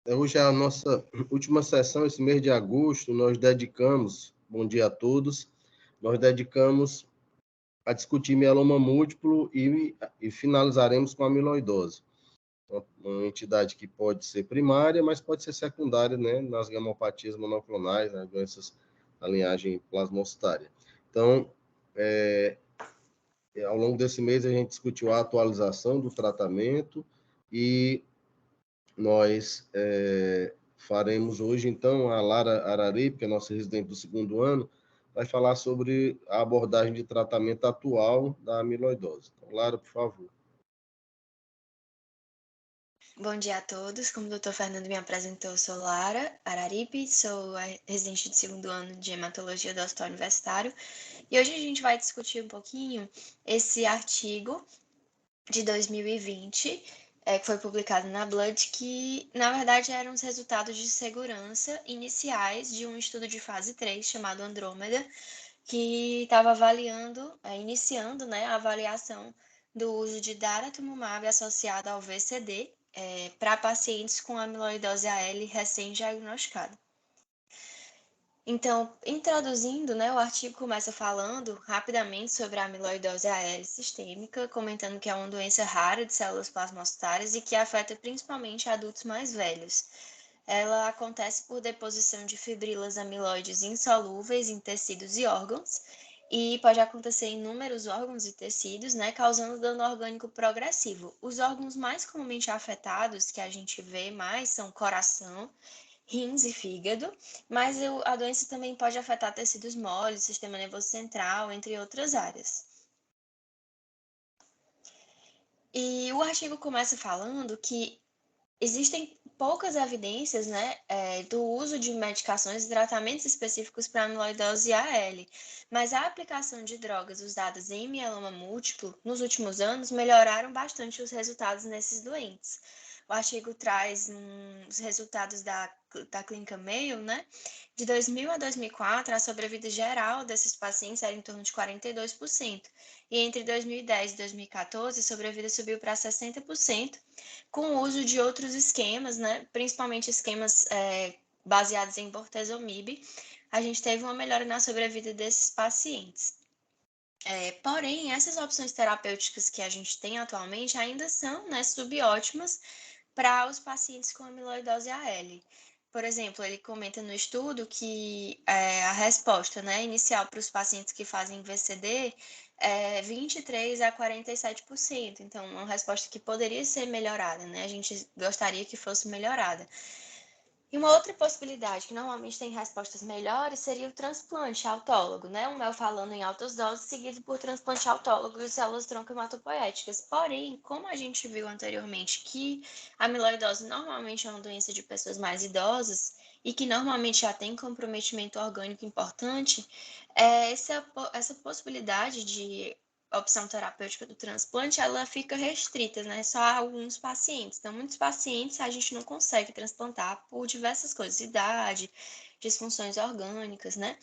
Hoje é a nossa última sessão, esse mês de agosto, nós dedicamos, bom dia a todos, nós dedicamos a discutir mieloma múltiplo e finalizaremos com a amiloidose. Uma entidade que pode ser primária, mas pode ser secundária, né, nas gamopatias monoclonais, nas doenças da linhagem plasmocitária. Então, ao longo desse mês, a gente discutiu a atualização do tratamento e nós faremos hoje, então, a Lara Araripe, que é nossa residente do segundo ano, vai falar sobre a abordagem de tratamento atual da amiloidose. Então, Lara, por favor. Bom dia a todos. Como o Dr. Fernando me apresentou, eu sou Lara Araripe, sou a residente de segundo ano de hematologia do Hospital Universitário. E hoje a gente vai discutir um pouquinho esse artigo de 2020, que foi publicado na Blood, que na verdade eram os resultados de segurança iniciais de um estudo de fase 3 chamado Andrômeda, que estava iniciando, né, a avaliação do uso de daratumumab associado ao VCD para pacientes com amiloidose AL recém-diagnosticada. Então, introduzindo, né, o artigo começa falando rapidamente sobre a amiloidose AL sistêmica, comentando que é uma doença rara de células plasmocitárias e que afeta principalmente adultos mais velhos. Ela acontece por deposição de fibrilas amiloides insolúveis em tecidos e órgãos, e pode acontecer em inúmeros órgãos e tecidos, né, causando dano orgânico progressivo. Os órgãos mais comumente afetados que a gente vê mais são coração, rins e fígado, mas a doença também pode afetar tecidos moles, sistema nervoso central, entre outras áreas. E o artigo começa falando que existem poucas evidências, né, do uso de medicações e tratamentos específicos para amiloidose AL, mas a aplicação de drogas usadas em mieloma múltiplo nos últimos anos melhoraram bastante os resultados nesses doentes. O artigo traz os resultados da clínica Mayo, né? De 2000 a 2004, a sobrevida geral desses pacientes era em torno de 42%, e entre 2010 e 2014, a sobrevida subiu para 60%, com o uso de outros esquemas, né? Principalmente esquemas baseados em bortezomib. A gente teve uma melhora na sobrevida desses pacientes. Porém, essas opções terapêuticas que a gente tem atualmente ainda são, né, subótimas para os pacientes com amiloidose AL. Por exemplo, ele comenta no estudo que a resposta, né, inicial para os pacientes que fazem VCD é 23 a 47%. Então, uma resposta que poderia ser melhorada, né? A gente gostaria que fosse melhorada. E uma outra possibilidade, que normalmente tem respostas melhores, seria o transplante autólogo, né? Um mel falando em altas doses, seguido por transplante autólogo de células tronco hematopoéticas. Porém, como a gente viu anteriormente que a amiloidose normalmente é uma doença de pessoas mais idosas e que normalmente já tem comprometimento orgânico importante, essa possibilidade de opção terapêutica do transplante, ela fica restrita, né, só a alguns pacientes. Então, muitos pacientes a gente não consegue transplantar por diversas coisas, idade, disfunções orgânicas, né?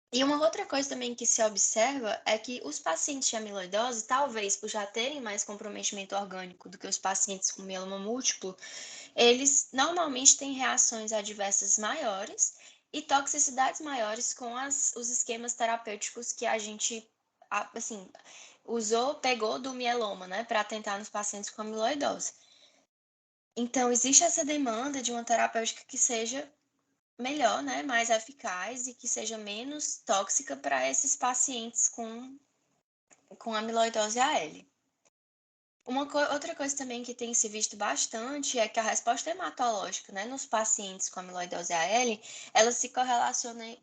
E uma outra coisa também que se observa é que os pacientes de amiloidose, talvez por já terem mais comprometimento orgânico do que os pacientes com mieloma múltiplo, eles normalmente têm reações adversas maiores e toxicidades maiores com os esquemas terapêuticos que a gente, assim, pegou do mieloma, né, para tentar nos pacientes com amiloidose. Então, existe essa demanda de uma terapêutica que seja melhor, né, mais eficaz e que seja menos tóxica para esses pacientes com amiloidose AL. Outra coisa também que tem se visto bastante é que a resposta hematológica, né, nos pacientes com amiloidose AL, ela se correlaciona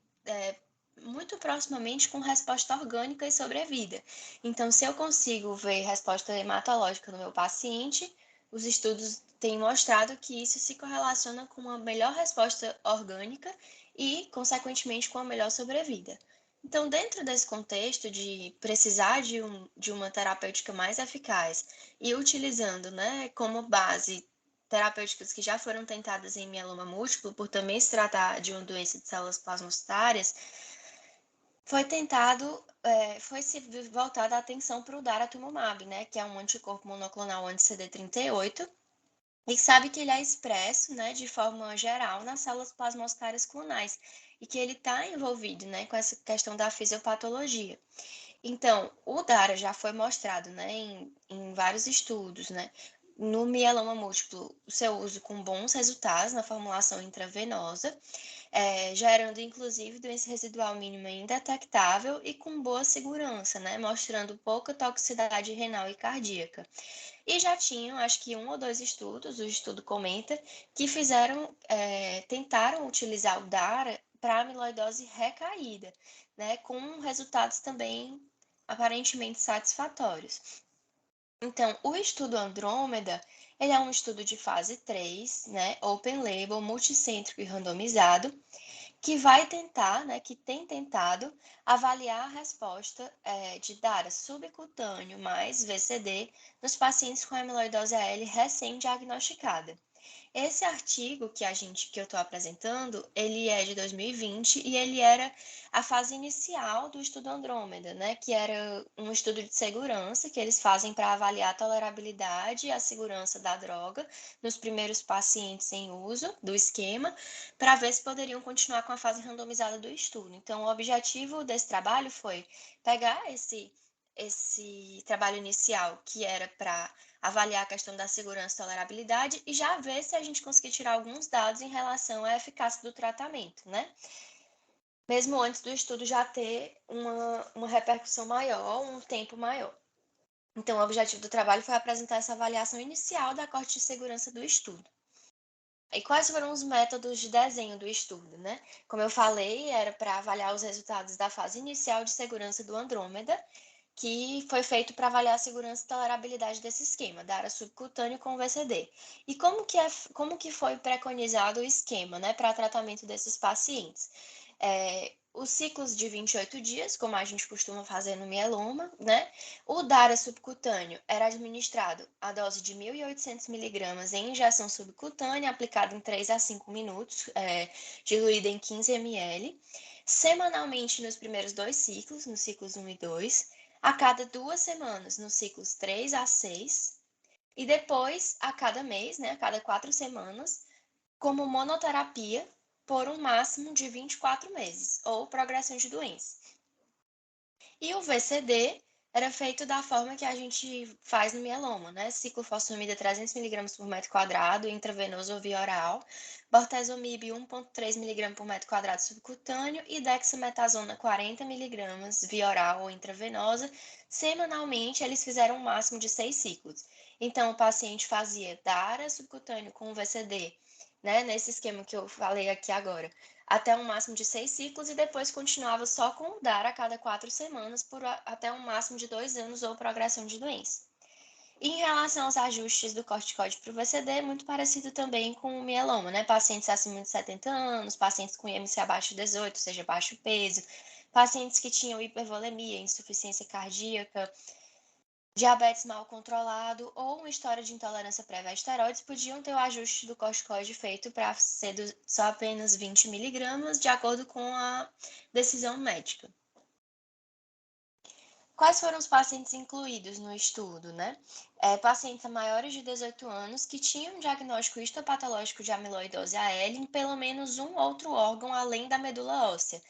muito proximamente com resposta orgânica e sobrevida. Então, se eu consigo ver resposta hematológica no meu paciente, os estudos têm mostrado que isso se correlaciona com uma melhor resposta orgânica e, consequentemente, com a melhor sobrevida. Então, dentro desse contexto de precisar de uma terapêutica mais eficaz e utilizando, né, como base terapêuticas que já foram tentadas em mieloma múltiplo, por também se tratar de uma doença de células plasmocitárias, foi se voltada a atenção para o daratumumab, né, que é um anticorpo monoclonal anti-CD38, E sabe que ele é expresso, né, de forma geral nas células plasmocitares clonais e que ele está envolvido, né, com essa questão da fisiopatologia. Então, o DARA já foi mostrado, né, em vários estudos, né, no mieloma múltiplo, o seu uso com bons resultados na formulação intravenosa, gerando inclusive doença residual mínima indetectável e com boa segurança, né, mostrando pouca toxicidade renal e cardíaca. E já tinham, acho que 1 ou 2 estudos, o estudo comenta, que tentaram utilizar o DARA para amiloidose recaída, né, com resultados também aparentemente satisfatórios. Então, o estudo Andrômeda, ele é um estudo de fase 3, né, open label, multicêntrico e randomizado, que vai tentar, né, que tem tentado avaliar a resposta de DARA subcutâneo mais VCD nos pacientes com amiloidose AL recém-diagnosticada. Esse artigo que eu estou apresentando, ele é de 2020 e ele era a fase inicial do estudo Andrômeda, né? Que era um estudo de segurança que eles fazem para avaliar a tolerabilidade e a segurança da droga nos primeiros pacientes em uso do esquema, para ver se poderiam continuar com a fase randomizada do estudo. Então, o objetivo desse trabalho foi pegar esse trabalho inicial, que era para avaliar a questão da segurança e tolerabilidade e já ver se a gente conseguir tirar alguns dados em relação à eficácia do tratamento, né? Mesmo antes do estudo já ter uma repercussão maior, um tempo maior. Então, o objetivo do trabalho foi apresentar essa avaliação inicial da corte de segurança do estudo. E quais foram os métodos de desenho do estudo, né? Como eu falei, era para avaliar os resultados da fase inicial de segurança do Andrômeda, que foi feito para avaliar a segurança e tolerabilidade desse esquema, da área subcutânea com VCD. E como que foi preconizado o esquema, né, para tratamento desses pacientes? Os ciclos de 28 dias, como a gente costuma fazer no mieloma, né? O DARA subcutâneo era administrado a dose de 1.800 miligramas em injeção subcutânea, aplicada em 3 a 5 minutos, diluída em 15 ml, semanalmente nos primeiros 2 ciclos, nos ciclos 1 e 2, a cada 2 semanas, nos ciclos 3 a 6, e depois a cada mês, né, a cada 4 semanas, como monoterapia por um máximo de 24 meses, ou progressão de doença. E o VCD era feito da forma que a gente faz no mieloma, né? Ciclofosfamida 300 mg por metro quadrado, intravenoso ou via oral, bortezomib 1,3 mg por metro quadrado subcutâneo e dexametasona 40 mg via oral ou intravenosa. Semanalmente, eles fizeram um máximo de 6 ciclos. Então, o paciente fazia DARA subcutâneo com VCD, né? Nesse esquema que eu falei aqui agora, até um máximo de 6 ciclos e depois continuava só com o DARA a cada 4 semanas por até um máximo de 2 anos ou progressão de doença. E em relação aos ajustes do corticoide para o VCD, é muito parecido também com o mieloma, né? Pacientes acima de 70 anos, pacientes com IMC abaixo de 18, ou seja, baixo peso, pacientes que tinham hipervolemia, insuficiência cardíaca, diabetes mal controlado ou uma história de intolerância prévia a esteroides podiam ter o ajuste do corticoide feito para ser só apenas 20 miligramas, de acordo com a decisão médica. Quais foram os pacientes incluídos no estudo, né? Pacientes maiores de 18 anos que tinham um diagnóstico histopatológico de amiloidose AL em pelo menos um outro órgão além da medula óssea.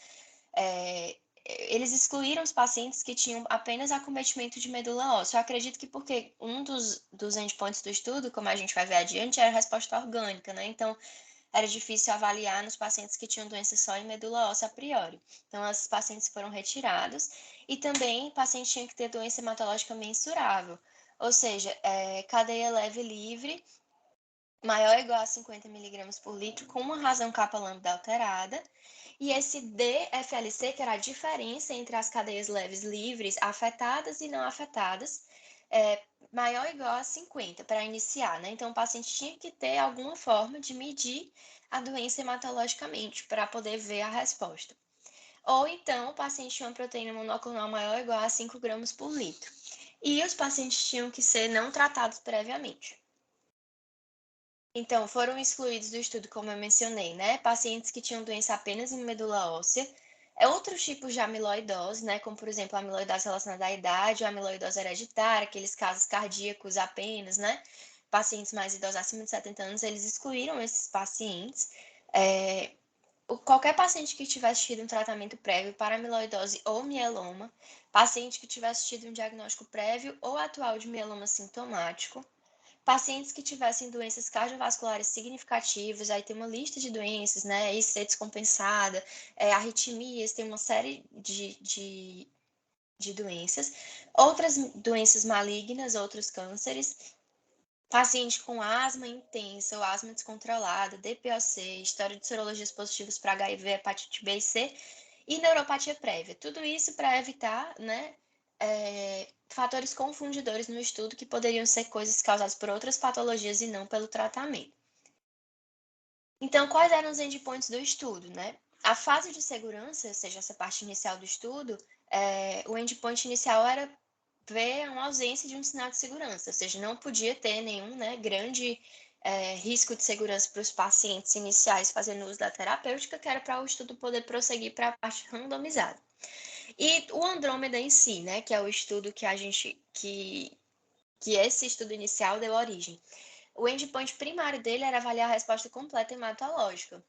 Eles excluíram os pacientes que tinham apenas acometimento de medula óssea. Eu acredito que porque um dos endpoints do estudo, como a gente vai ver adiante, era a resposta orgânica, né? Então, era difícil avaliar nos pacientes que tinham doença só em medula óssea a priori. Então, esses pacientes foram retirados. E também, pacientes tinham que ter doença hematológica mensurável, ou seja, cadeia leve livre, maior ou igual a 50 mg por litro, com uma razão capa lambda alterada. E esse DFLC, que era a diferença entre as cadeias leves livres afetadas e não afetadas, maior ou igual a 50 para iniciar, né? Então, o paciente tinha que ter alguma forma de medir a doença hematologicamente para poder ver a resposta. Ou então, o paciente tinha uma proteína monoclonal maior ou igual a 5 gramas por litro. E os pacientes tinham que ser não tratados previamente. Então, foram excluídos do estudo, como eu mencionei, né? Pacientes que tinham doença apenas em medula óssea, outros tipos de amiloidose, né? Como, por exemplo, a amiloidose relacionada à idade, ou a amiloidose hereditária, aqueles casos cardíacos apenas, né? pacientes mais idosos acima de 70 anos, eles excluíram esses pacientes. Qualquer paciente que tivesse tido um tratamento prévio para amiloidose ou mieloma, paciente que tivesse tido um diagnóstico prévio ou atual de mieloma sintomático, pacientes que tivessem doenças cardiovasculares significativas, aí tem uma lista de doenças, né? IC descompensada, arritmias, tem uma série de doenças, outras doenças malignas, outros cânceres, paciente com asma intensa ou asma descontrolada, DPOC, história de sorologias positivas para HIV, hepatite B e C e neuropatia prévia. Tudo isso para evitar, né, fatores confundidores no estudo que poderiam ser coisas causadas por outras patologias e não pelo tratamento. Então, quais eram os endpoints do estudo, né? A fase de segurança, ou seja, essa parte inicial do estudo, o endpoint inicial era ver uma ausência de um sinal de segurança, ou seja, não podia ter nenhum, né, grande risco de segurança para os pacientes iniciais fazendo uso da terapêutica, que era para o estudo poder prosseguir para a parte randomizada. E o Andrômeda em si, né, que é o estudo que esse estudo inicial deu origem. O endpoint primário dele era avaliar a resposta completa hematológica.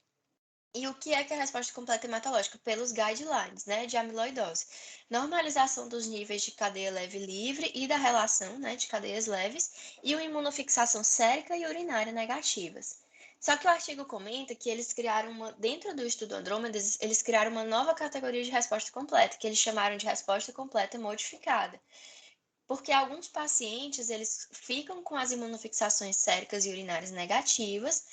E o que é a resposta completa hematológica? Pelos guidelines, né, de amiloidose. Normalização dos níveis de cadeia leve livre e da relação, né, de cadeias leves e uma imunofixação sérica e urinária negativas. Só que o artigo comenta que eles criaram dentro do estudo Andrômeda, eles criaram uma nova categoria de resposta completa, que eles chamaram de resposta completa modificada. Porque alguns pacientes, eles ficam com as imunofixações séricas e urinárias negativas,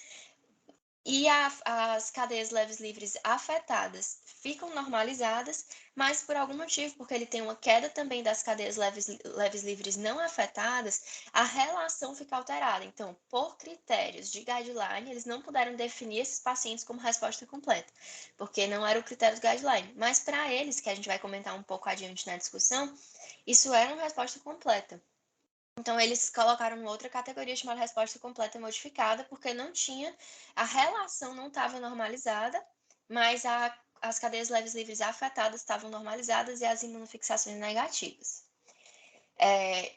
e as cadeias leves livres afetadas ficam normalizadas, mas por algum motivo, porque ele tem uma queda também das cadeias leves livres não afetadas, a relação fica alterada. Então, por critérios de guideline, eles não puderam definir esses pacientes como resposta completa, porque não era o critério do guideline. Mas para eles, que a gente vai comentar um pouco adiante na discussão, isso era uma resposta completa. Então, eles colocaram uma outra categoria chamada resposta completa modificada, porque não tinha, a relação não estava normalizada, mas as cadeias leves livres afetadas estavam normalizadas e as imunofixações negativas.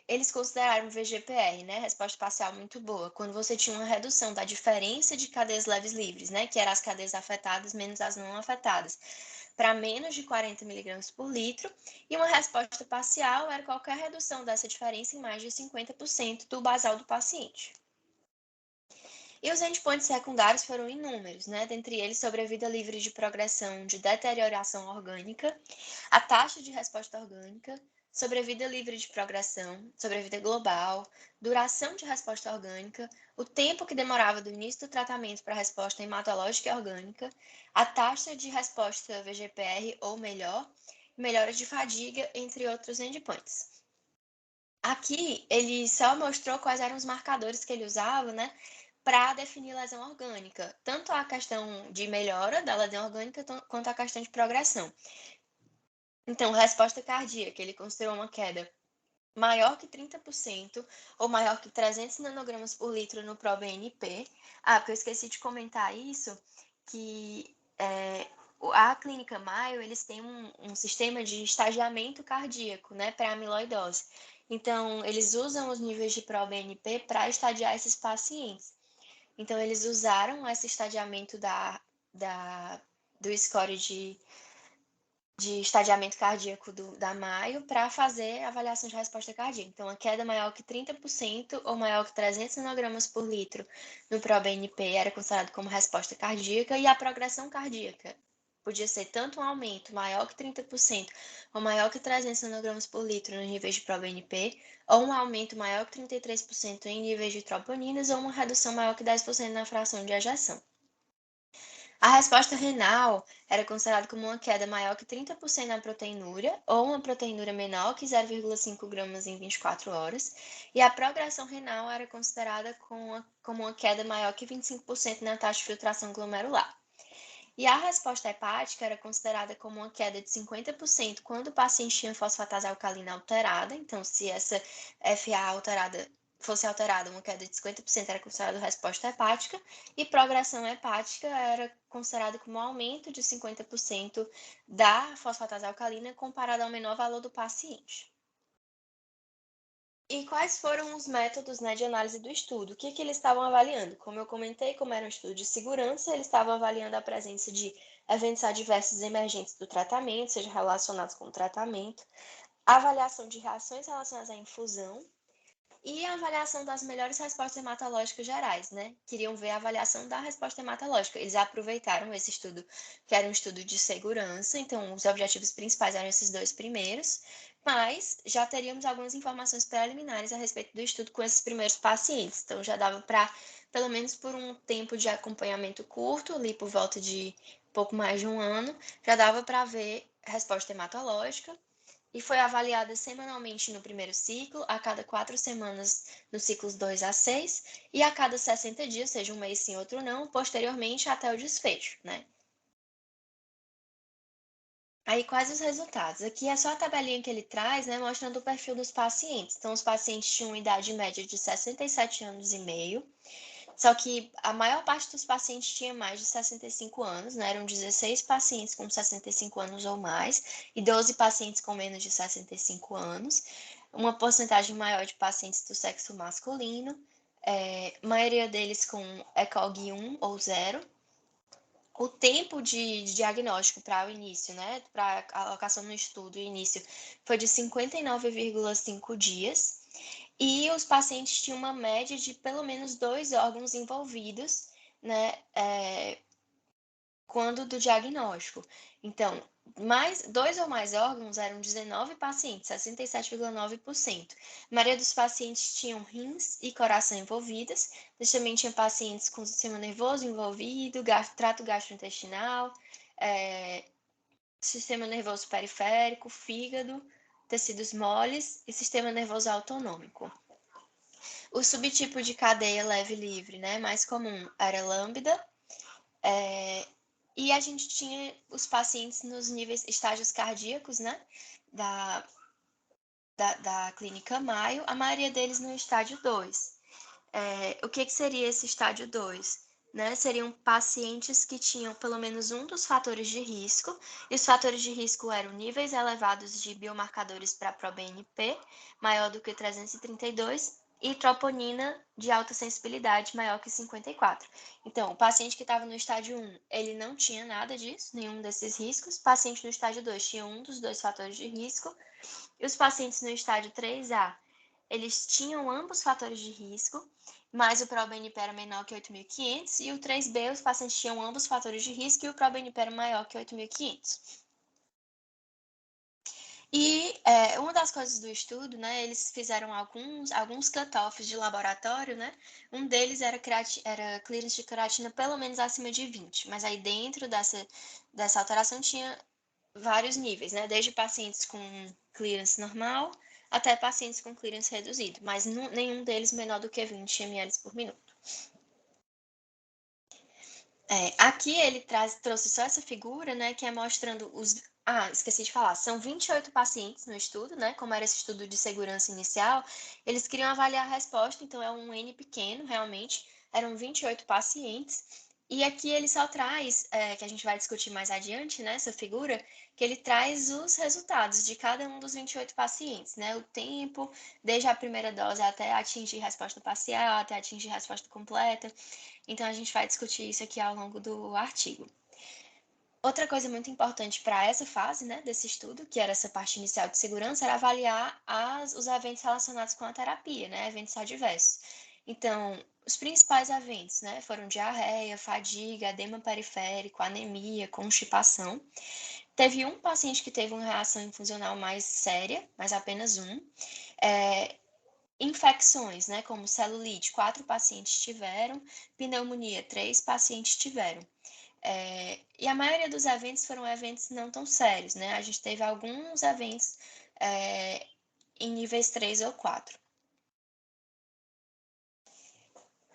Eles consideraram o VGPR, né, resposta parcial muito boa, quando você tinha uma redução da diferença de cadeias leves livres, né, que eram as cadeias afetadas menos as não afetadas, para menos de 40 mg por litro, e uma resposta parcial era qualquer redução dessa diferença em mais de 50% do basal do paciente. E os endpoints secundários foram inúmeros, né? Dentre eles, sobrevida livre de progressão de deterioração orgânica, a taxa de resposta orgânica, sobrevida livre de progressão, sobrevida global, duração de resposta orgânica, o tempo que demorava do início do tratamento para a resposta hematológica e orgânica, a taxa de resposta VGPR ou melhor, melhora de fadiga, entre outros endpoints. Aqui, ele só mostrou quais eram os marcadores que ele usava, né, para definir lesão orgânica, tanto a questão de melhora da lesão orgânica quanto a questão de progressão. Então, resposta cardíaca, ele considerou uma queda maior que 30% ou maior que 300 nanogramas por litro no ProBNP. Porque eu esqueci de comentar isso, que a clínica Mayo, eles têm um sistema de estagiamento cardíaco, né, para amiloidose. Então, eles usam os níveis de ProBNP para estadiar esses pacientes. Então, eles usaram esse estadiamento do score de estadiamento cardíaco da Mayo para fazer avaliação de resposta cardíaca. Então, a queda maior que 30% ou maior que 300 nanogramas por litro no ProBNP era considerado como resposta cardíaca, e a progressão cardíaca podia ser tanto um aumento maior que 30% ou maior que 300 nanogramas por litro nos níveis de ProBNP, ou um aumento maior que 33% em níveis de troponinas, ou uma redução maior que 10% na fração de ejeção. A resposta renal era considerada como uma queda maior que 30% na proteinúria, ou uma proteinúria menor que 0,5 gramas em 24 horas, e a progressão renal era considerada como uma queda maior que 25% na taxa de filtração glomerular. E a resposta hepática era considerada como uma queda de 50% quando o paciente tinha fosfatase alcalina alterada. Então, se essa FA fosse alterada, uma queda de 50% era considerada resposta hepática, e progressão hepática era considerada como um aumento de 50% da fosfatase alcalina comparado ao menor valor do paciente. E quais foram os métodos, né, de análise do estudo? O que eles estavam avaliando? Como eu comentei, como era um estudo de segurança, eles estavam avaliando a presença de eventos adversos emergentes do tratamento, seja relacionados com o tratamento, a avaliação de reações relacionadas à infusão e a avaliação das melhores respostas hematológicas gerais, né? Queriam ver a avaliação da resposta hematológica. Eles aproveitaram esse estudo, que era um estudo de segurança, então os objetivos principais eram esses dois primeiros, mas já teríamos algumas informações preliminares a respeito do estudo com esses primeiros pacientes. Então já dava para, pelo menos por um tempo de acompanhamento curto, ali por volta de pouco mais de um ano, já dava para ver resposta hematológica e foi avaliada semanalmente no primeiro ciclo, a cada 4 semanas nos ciclos 2 a 6 e a cada 60 dias, seja um mês sim, outro não, posteriormente até o desfecho, né? Aí, quais os resultados? Aqui é só a tabelinha que ele traz, né, mostrando o perfil dos pacientes. Então, os pacientes tinham idade média de 67 anos e meio, só que a maior parte dos pacientes tinha mais de 65 anos, né? Eram 16 pacientes com 65 anos ou mais e 12 pacientes com menos de 65 anos. Uma porcentagem maior de pacientes do sexo masculino, maioria deles com ECOG 1 ou 0. O tempo de diagnóstico para o início, né? Para a alocação no estudo, o início, foi de 59,5 dias. E os pacientes tinham uma média de pelo menos 2 órgãos envolvidos, né, quando do diagnóstico. Então, mais 2 ou mais órgãos eram 19 pacientes, 67,9%. A maioria dos pacientes tinham rins e coração envolvidas. Mas também tinha pacientes com sistema nervoso envolvido, trato gastrointestinal, sistema nervoso periférico, fígado, tecidos moles e sistema nervoso autonômico. O subtipo de cadeia leve livre, né, mais comum era lambda, e a gente tinha os pacientes nos níveis, estágios cardíacos, né, da clínica Mayo, a maioria deles no estágio 2. O que seria esse estágio 2? Né? Seriam pacientes que tinham pelo menos um dos fatores de risco, e os fatores de risco eram níveis elevados de biomarcadores para ProBNP, maior do que 332, e troponina de alta sensibilidade maior que 54. Então, o paciente que estava no estágio 1, ele não tinha nada disso, nenhum desses riscos. O paciente no estágio 2 tinha um dos dois fatores de risco. E os pacientes no estágio 3A, eles tinham ambos fatores de risco, mas o ProBNP era menor que 8.500, e o 3B, os pacientes tinham ambos fatores de risco e o ProBNP era maior que 8.500. E uma das coisas do estudo, né, eles fizeram alguns cutoffs de laboratório, né? Um deles era clearance de creatina pelo menos acima de 20, mas aí dentro dessa alteração tinha vários níveis, né? Desde pacientes com clearance normal até pacientes com clearance reduzido, mas nenhum deles menor do que 20 ml por minuto. Aqui ele trouxe só essa figura, né, que é mostrando os... esqueci de falar, são 28 pacientes no estudo, né, como era esse estudo de segurança inicial, eles queriam avaliar a resposta, então é um N pequeno, realmente, eram 28 pacientes, e aqui ele só traz, que a gente vai discutir mais adiante, né, essa figura, que ele traz os resultados de cada um dos 28 pacientes, né, o tempo, desde a primeira dose até atingir resposta parcial, até atingir resposta completa. Então, a gente vai discutir isso aqui ao longo do artigo. Outra coisa muito importante para essa fase, né, desse estudo, que era essa parte inicial de segurança, era avaliar os eventos relacionados com a terapia, né, eventos adversos. Então, os principais eventos, né, foram diarreia, fadiga, edema periférico, anemia, constipação. Teve um paciente que teve uma reação infusional mais séria, mas apenas um. Infecções, né, como celulite, 4 pacientes tiveram, pneumonia, 3 pacientes tiveram. E a maioria dos eventos foram eventos não tão sérios, né? A gente teve alguns eventos em níveis 3 ou 4.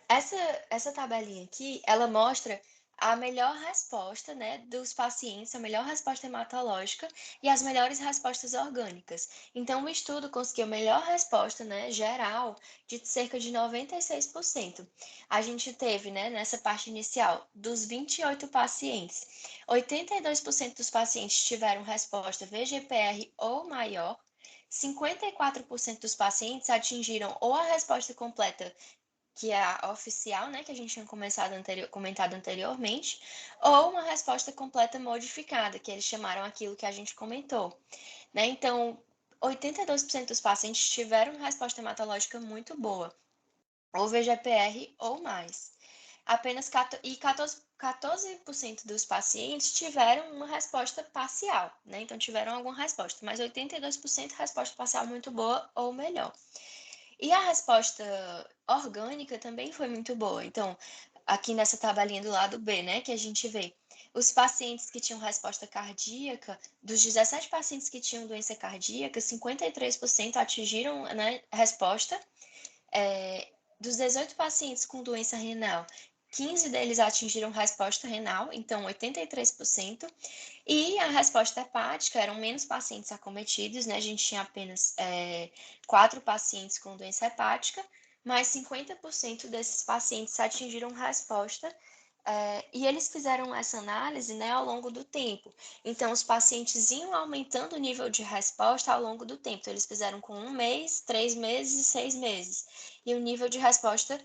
Essa tabelinha aqui, ela mostra a melhor resposta, né, dos pacientes, a melhor resposta hematológica e as melhores respostas orgânicas. Então, o estudo conseguiu a melhor resposta, né, geral de cerca de 96%. A gente teve, né, nessa parte inicial, dos 28 pacientes, 82% dos pacientes tiveram resposta VGPR ou maior, 54% dos pacientes atingiram ou a resposta completa, que é a oficial, né, que a gente tinha comentado anteriormente, ou uma resposta completa modificada, que eles chamaram aquilo que a gente comentou, né? Então, 82% dos pacientes tiveram uma resposta hematológica muito boa, ou VGPR ou mais. Apenas 14% dos pacientes tiveram uma resposta parcial, né? Então, tiveram alguma resposta, mas 82% resposta parcial muito boa ou melhor. E a resposta orgânica também foi muito boa. Então, aqui nessa tabelinha do lado B, né, que a gente vê, os pacientes que tinham resposta cardíaca, dos 17 pacientes que tinham doença cardíaca, 53% atingiram, né, resposta. Dos 18 pacientes com doença renal, 15 deles atingiram resposta renal, então 83%. E a resposta hepática, eram menos pacientes acometidos, né? A gente tinha apenas 4 pacientes com doença hepática, mas 50% desses pacientes atingiram resposta, e eles fizeram essa análise, né, ao longo do tempo. Então, os pacientes iam aumentando o nível de resposta ao longo do tempo. Então, eles fizeram com 1 mês, 3 meses e 6 meses. E o nível de resposta,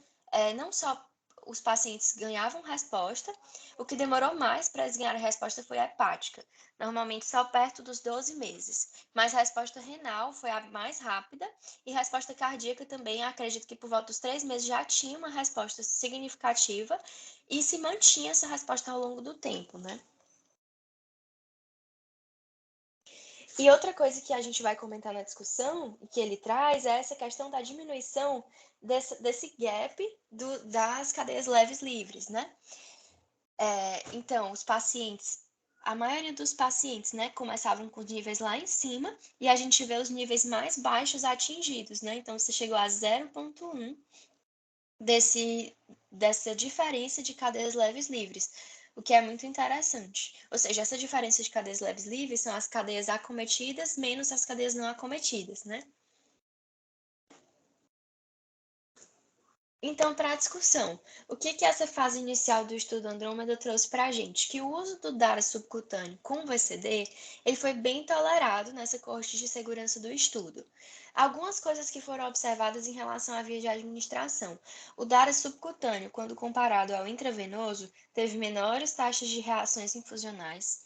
não só os pacientes ganhavam resposta, o que demorou mais para eles ganharem a resposta foi a hepática, normalmente só perto dos 12 meses. Mas a resposta renal foi a mais rápida e a resposta cardíaca também, acredito que por volta dos 3 meses já tinha uma resposta significativa e se mantinha essa resposta ao longo do tempo, né? E outra coisa que a gente vai comentar na discussão, que ele traz, é essa questão da diminuição desse gap das cadeias leves livres, né? Então, a maioria dos pacientes, né, começavam com níveis lá em cima e a gente vê os níveis mais baixos atingidos, né? Então, você chegou a 0,1 dessa diferença de cadeias leves livres, o que é muito interessante. Ou seja, essa diferença de cadeias leves livres são as cadeias acometidas menos as cadeias não acometidas, né? Então, para a discussão, o que essa fase inicial do estudo Andrômeda trouxe para a gente? Que o uso do DARA subcutâneo com VCD, ele foi bem tolerado nessa corte de segurança do estudo. Algumas coisas que foram observadas em relação à via de administração. O DARA subcutâneo, quando comparado ao intravenoso, teve menores taxas de reações infusionais,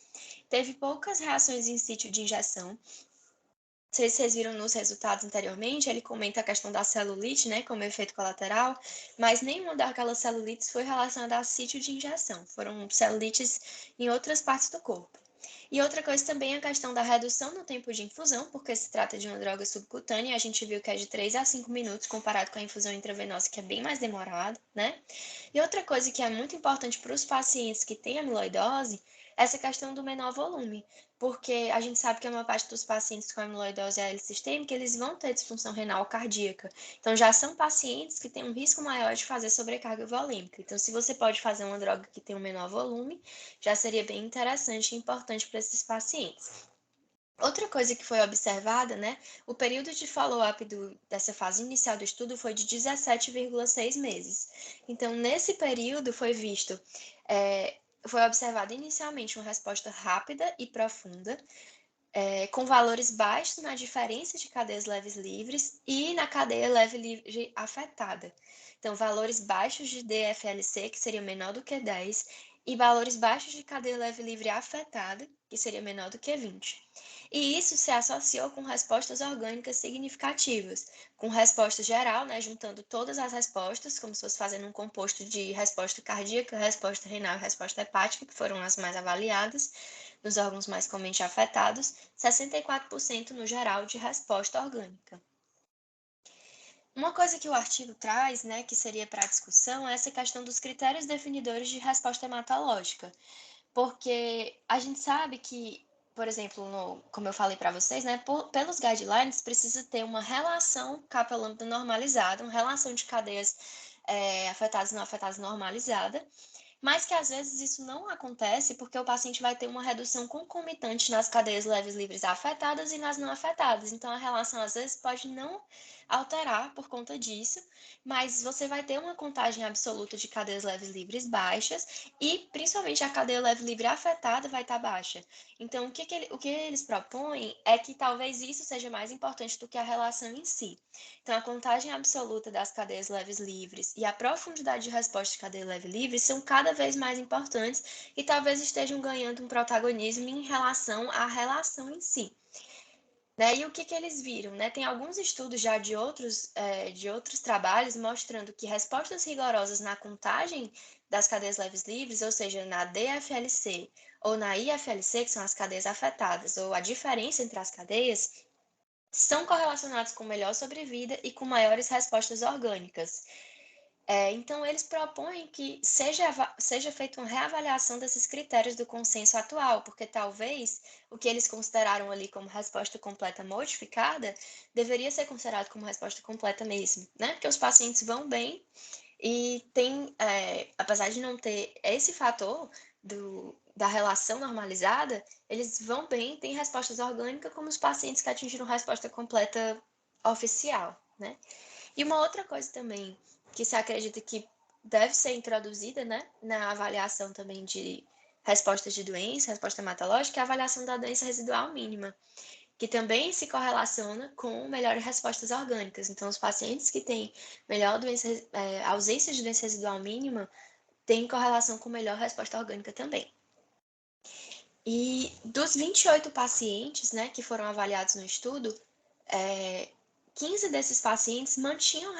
teve poucas reações em sítio de injeção. Não sei se vocês viram nos resultados anteriormente, ele comenta a questão da celulite, né, como efeito colateral, mas nenhuma daquelas celulites foi relacionada a sítio de injeção, foram celulites em outras partes do corpo. E outra coisa também é a questão da redução no tempo de infusão, porque se trata de uma droga subcutânea, e a gente viu que é de 3 a 5 minutos, comparado com a infusão intravenosa, que é bem mais demorado, né? E outra coisa que é muito importante para os pacientes que têm amiloidose, é essa questão do menor volume, porque a gente sabe que a maior parte dos pacientes com amiloidose sistêmica, eles vão ter disfunção renal cardíaca. Então, já são pacientes que têm um risco maior de fazer sobrecarga volêmica. Então, se você pode fazer uma droga que tem um menor volume, já seria bem interessante e importante para esses pacientes. Outra coisa que foi observada, né, o período de follow-up dessa fase inicial do estudo foi de 17,6 meses. Então, nesse período foi observada inicialmente uma resposta rápida e profunda, com valores baixos na diferença de cadeias leves livres e na cadeia leve livre afetada. Então, valores baixos de DFLC, que seria menor do que 10, e valores baixos de cadeia leve livre afetada, que seria menor do que 20. E isso se associou com respostas orgânicas significativas, com resposta geral, né, juntando todas as respostas, como se fosse fazendo um composto de resposta cardíaca, resposta renal e resposta hepática, que foram as mais avaliadas, nos órgãos mais comumente afetados, 64% no geral de resposta orgânica. Uma coisa que o artigo traz, né, que seria para a discussão, é essa questão dos critérios definidores de resposta hematológica, porque a gente sabe que, por exemplo, como eu falei para vocês, né, pelos guidelines, precisa ter uma relação capa-lambda normalizada, uma relação de cadeias afetadas e não afetadas normalizada, mas que às vezes isso não acontece porque o paciente vai ter uma redução concomitante nas cadeias leves livres afetadas e nas não afetadas. Então, a relação às vezes pode não alterar por conta disso, mas você vai ter uma contagem absoluta de cadeias leves livres baixas e, principalmente, a cadeia leve livre afetada vai estar baixa. Então, o que eles propõem é que talvez isso seja mais importante do que a relação em si. Então, a contagem absoluta das cadeias leves livres e a profundidade de resposta de cadeia leve livre são cada vez mais importantes e talvez estejam ganhando um protagonismo em relação à relação em si. Né? E o que eles viram? Né? Tem alguns estudos já de outros trabalhos mostrando que respostas rigorosas na contagem das cadeias leves livres, ou seja, na DFLC ou na IFLC, que são as cadeias afetadas, ou a diferença entre as cadeias, são correlacionados com melhor sobrevida e com maiores respostas orgânicas. Então, eles propõem que seja feita uma reavaliação desses critérios do consenso atual, porque talvez o que eles consideraram ali como resposta completa modificada deveria ser considerado como resposta completa mesmo, né? Porque os pacientes vão bem e tem, apesar de não ter esse fator da relação normalizada, eles vão bem, têm respostas orgânicas como os pacientes que atingiram resposta completa oficial, né? E uma outra coisa também que se acredita que deve ser introduzida, né, na avaliação também de respostas de doença, resposta hematológica, é a avaliação da doença residual mínima, que também se correlaciona com melhores respostas orgânicas. Então, os pacientes que têm melhor ausência de doença residual mínima têm correlação com melhor resposta orgânica também. E dos 28 pacientes, né, que foram avaliados no estudo, 15 desses pacientes mantinham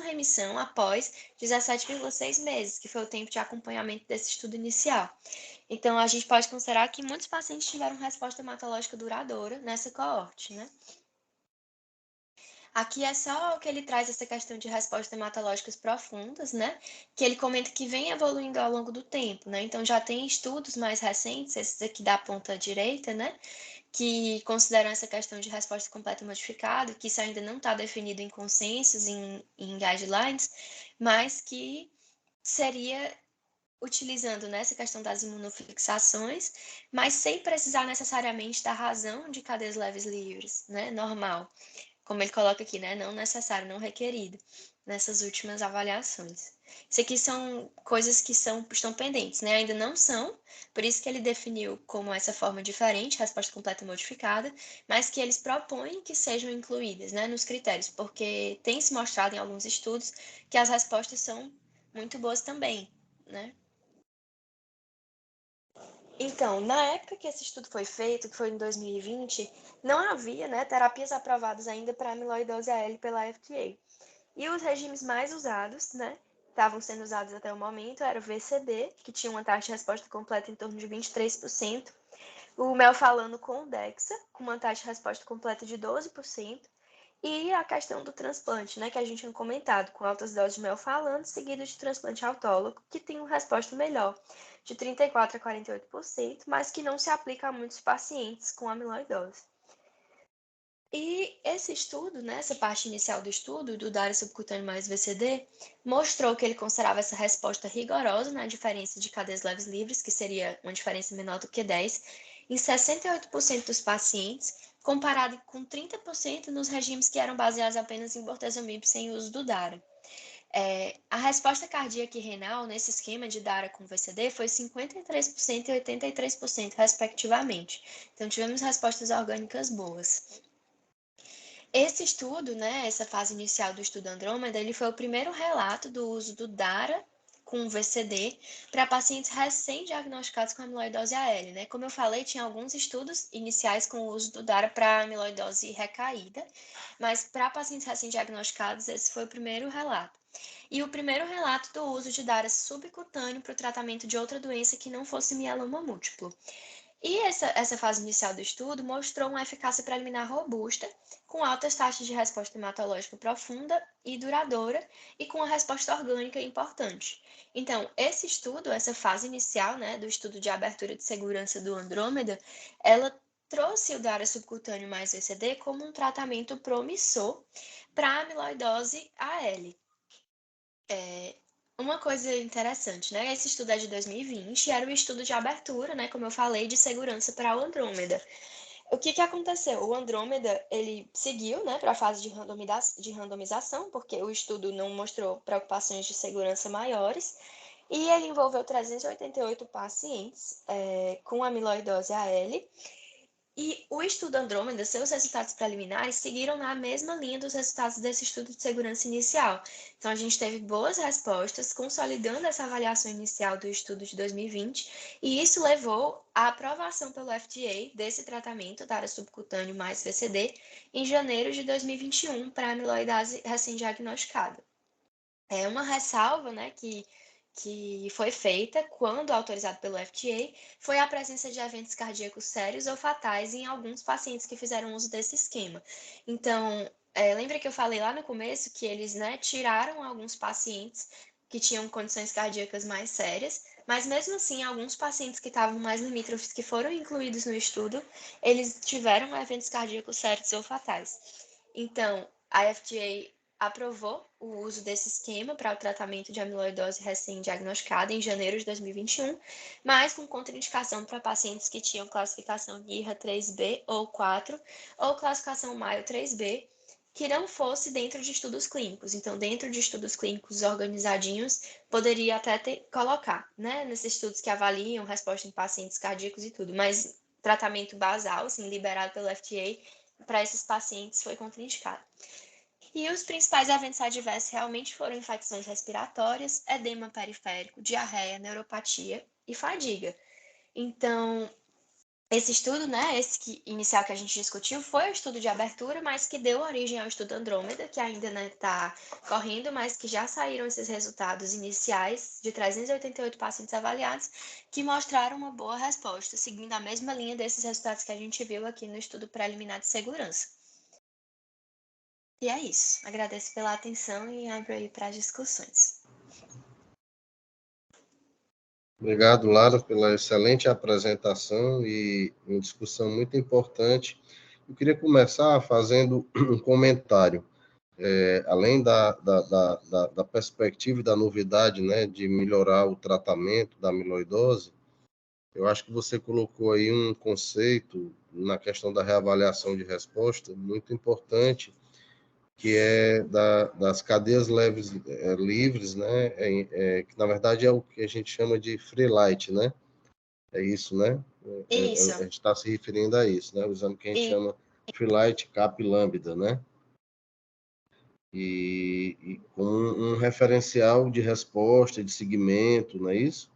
remissão após 17,6 meses, que foi o tempo de acompanhamento desse estudo inicial. Então, a gente pode considerar que muitos pacientes tiveram resposta hematológica duradoura nessa coorte, né? Aqui é só o que ele traz essa questão de respostas hematológicas profundas, né? Que ele comenta que vem evoluindo ao longo do tempo, né? Então, já tem estudos mais recentes, esses aqui da ponta direita, né? Que consideram essa questão de resposta completa modificada, que isso ainda não está definido em consensos, em guidelines, mas que seria utilizando nessa questão das imunofixações, mas sem precisar necessariamente da razão de cadeias leves livres, né? Normal. Como ele coloca aqui, né? Não necessário, não requerido, nessas últimas avaliações. Isso aqui são coisas que estão pendentes, né? Ainda não são, por isso que ele definiu como essa forma diferente, resposta completa modificada, mas que eles propõem que sejam incluídas, né, nos critérios, porque tem se mostrado em alguns estudos que as respostas são muito boas também, né? Então, na época que esse estudo foi feito, que foi em 2020, não havia, né, terapias aprovadas ainda para amiloidose AL pela FDA. E os regimes mais usados, né, estavam sendo usados até o momento, era o VCD, que tinha uma taxa de resposta completa em torno de 23%, o melfalano com Dexa, com uma taxa de resposta completa de 12%, e a questão do transplante, né, que a gente tinha comentado, com altas doses de melfalano, seguido de transplante autólogo, que tem uma resposta melhor, de 34% a 48%, mas que não se aplica a muitos pacientes com amiloidose. E esse estudo, né, essa parte inicial do estudo, do DARA subcutâneo mais VCD, mostrou que ele considerava essa resposta rigorosa na diferença de cadeias leves livres, que seria uma diferença menor do que 10, em 68% dos pacientes, comparado com 30% nos regimes que eram baseados apenas em bortezomib sem uso do DARA. A resposta cardíaca e renal nesse esquema de DARA com VCD foi 53% e 83%, respectivamente. Então, tivemos respostas orgânicas boas. Esse estudo, né, essa fase inicial do estudo Andrômeda, ele foi o primeiro relato do uso do DARA com VCD para pacientes recém-diagnosticados com amiloidose AL, né? Como eu falei, tinha alguns estudos iniciais com o uso do DARA para amiloidose recaída, mas para pacientes recém-diagnosticados, esse foi o primeiro relato. E o primeiro relato do uso de DARA subcutâneo para o tratamento de outra doença que não fosse mieloma múltiplo. E essa fase inicial do estudo mostrou uma eficácia preliminar robusta, com altas taxas de resposta hematológica profunda e duradoura, e com uma resposta orgânica importante. Então, esse estudo, essa fase inicial, né, do estudo de abertura de segurança do Andrômeda, ela trouxe o DARA subcutâneo mais VCD como um tratamento promissor para a amiloidose AL. Uma coisa interessante, né? Esse estudo é de 2020 e era um estudo de abertura, né? Como eu falei, de segurança para o Andrômeda. O que aconteceu? O Andrômeda, ele seguiu, né, para a fase de randomização, porque o estudo não mostrou preocupações de segurança maiores, e ele envolveu 388 pacientes com amiloidose AL, e o estudo Andrômeda, seus resultados preliminares, seguiram na mesma linha dos resultados desse estudo de segurança inicial. Então, a gente teve boas respostas, consolidando essa avaliação inicial do estudo de 2020, e isso levou à aprovação pelo FDA desse tratamento da área subcutâneo mais VCD em janeiro de 2021 para amiloidose recém-diagnosticada. É uma ressalva, né, que foi feita quando autorizado pelo FDA foi a presença de eventos cardíacos sérios ou fatais em alguns pacientes que fizeram uso desse esquema. Então, lembra que eu falei lá no começo que eles, né, tiraram alguns pacientes que tinham condições cardíacas mais sérias, mas mesmo assim, alguns pacientes que estavam mais limítrofes que foram incluídos no estudo, eles tiveram eventos cardíacos sérios ou fatais. Então, a FDA aprovou o uso desse esquema para o tratamento de amiloidose recém-diagnosticada em janeiro de 2021, mas com contraindicação para pacientes que tinham classificação IRRA 3B ou 4 ou classificação Mayo 3B, que não fosse dentro de estudos clínicos. Então, dentro de estudos clínicos organizadinhos, poderia até colocar, né, nesses estudos que avaliam resposta em pacientes cardíacos e tudo, mas tratamento basal, assim, liberado pelo FDA, para esses pacientes foi contraindicado. E os principais eventos adversos realmente foram infecções respiratórias, edema periférico, diarreia, neuropatia e fadiga. Então, esse estudo, né, inicial que a gente discutiu, foi o estudo de abertura, mas que deu origem ao estudo Andrômeda, que ainda está correndo, mas que já saíram esses resultados iniciais de 388 pacientes avaliados, que mostraram uma boa resposta, seguindo a mesma linha desses resultados que a gente viu aqui no estudo preliminar de segurança. E é isso. Agradeço pela atenção e abro aí para as discussões. Obrigado, Lara, pela excelente apresentação e uma discussão muito importante. Eu queria começar fazendo um comentário. Além da perspectiva e da novidade, né, de melhorar o tratamento da amiloidose, eu acho que você colocou aí um conceito na questão da reavaliação de resposta muito importante, que é das cadeias livres, né, que na verdade é o que a gente chama de free light, né? É isso, né? Isso. A gente está se referindo a isso, né? O exame que a gente chama free light cap lambda, né? E com um referencial de resposta, de segmento, não é isso?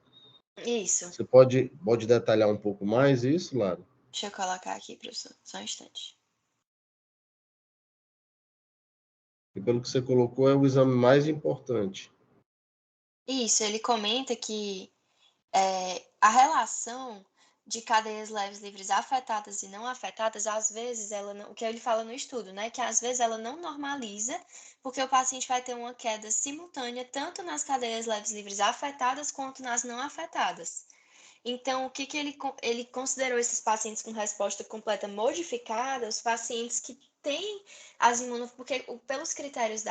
Isso. Você pode detalhar um pouco mais isso, Lara? Deixa eu colocar aqui, professor. Só um instante. E pelo que você colocou, é o exame mais importante. Isso, ele comenta que a relação de cadeias leves livres afetadas e não afetadas, às vezes ela não, o que ele fala no estudo, né, que às vezes ela não normaliza, porque o paciente vai ter uma queda simultânea tanto nas cadeias leves livres afetadas quanto nas não afetadas. Então, o que ele considerou esses pacientes com resposta completa modificada, os pacientes que têm as porque pelos critérios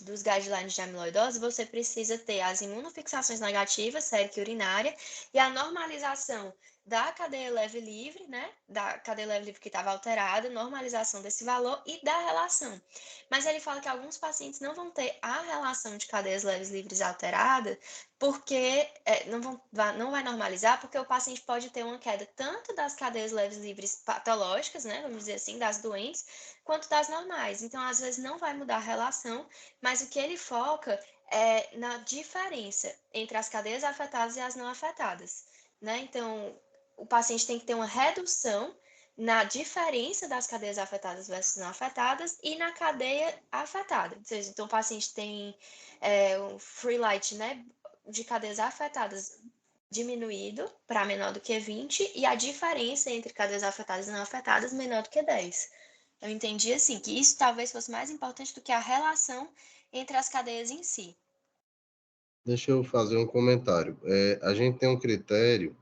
dos guidelines de amiloidose, você precisa ter as imunofixações negativas, sérica e urinária, e a normalização da cadeia leve livre, né? Da cadeia leve livre que estava alterada, normalização desse valor e da relação. Mas ele fala que alguns pacientes não vão ter a relação de cadeias leves livres alterada, porque não vai normalizar, porque o paciente pode ter uma queda tanto das cadeias leves livres patológicas, né, vamos dizer assim, das doentes, quanto das normais. Então, às vezes, não vai mudar a relação, mas o que ele foca é na diferença entre as cadeias afetadas e as não afetadas, né? Então, o paciente tem que ter uma redução na diferença das cadeias afetadas versus não afetadas e na cadeia afetada. Ou seja, então, o paciente tem um free light, né, de cadeias afetadas diminuído para menor do que 20 e a diferença entre cadeias afetadas e não afetadas menor do que 10. Eu entendi assim que isso talvez fosse mais importante do que a relação entre as cadeias em si. Deixa eu fazer um comentário. A gente tem um critério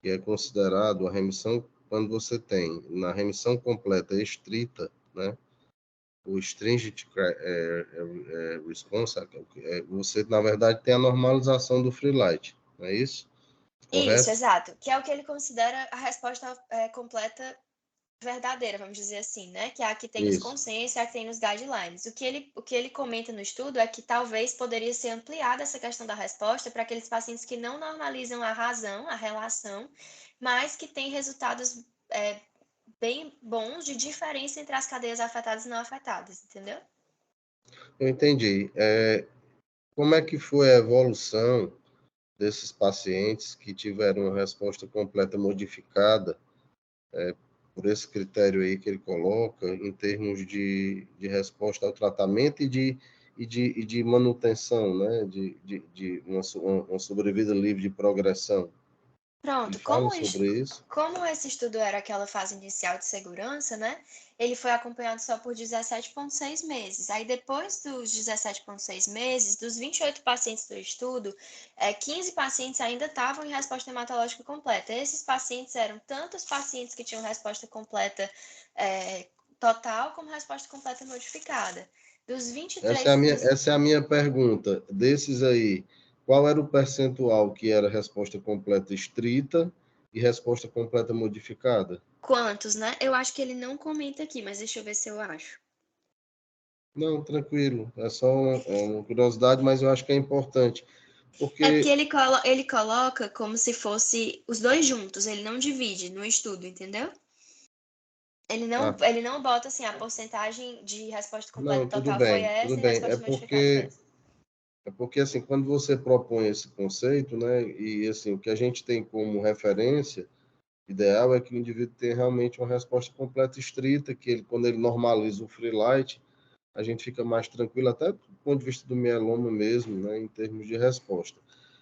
que é considerado a remissão quando você tem na remissão completa estrita, né? o stringent response, você, na verdade, tem a normalização do free light, não é isso? Correto? Isso, exato. Que é o que ele considera a resposta completa verdadeira, vamos dizer assim, né? Que é a que tem nos Isso. consensos e a que tem nos guidelines. O que ele comenta no estudo é que talvez poderia ser ampliada essa questão da resposta para aqueles pacientes que não normalizam a razão, a relação, mas que têm resultados bem bons de diferença entre as cadeias afetadas e não afetadas, entendeu? Eu entendi. Como é que foi a evolução desses pacientes que tiveram uma resposta completa modificada, por esse critério aí que ele coloca, em termos de resposta ao tratamento e de manutenção, né? De uma sobrevida livre de progressão? Ele Pronto, fala sobre isso? como esse estudo era aquela fase inicial de segurança, né? Ele foi acompanhado só por 17,6 meses. Aí, depois dos 17,6 meses, dos 28 pacientes do estudo, 15 pacientes ainda estavam em resposta hematológica completa. Esses pacientes eram tanto os pacientes que tinham resposta completa total, como resposta completa modificada. Dos 23, Essa é a minha pergunta. Desses aí, qual era o percentual que era resposta completa estrita e resposta completa modificada? quantos, né? Eu acho que ele não comenta aqui, mas deixa eu ver se eu acho. Não, tranquilo. É só uma curiosidade, mas eu acho que é importante. É porque Porque, ele coloca como se fosse os dois juntos, ele não divide no estudo, entendeu? ah, Ele não bota assim, a porcentagem de resposta completa não, total foi tudo essa e bem. resposta modificada foi essa. É porque, assim, quando você propõe esse conceito, né, e, assim, o que a gente tem como referência ideal é que o indivíduo tenha realmente uma resposta completa estrita, que ele, quando ele normaliza o free light, a gente fica mais tranquilo, até do ponto de vista do mieloma mesmo, né, em termos de resposta.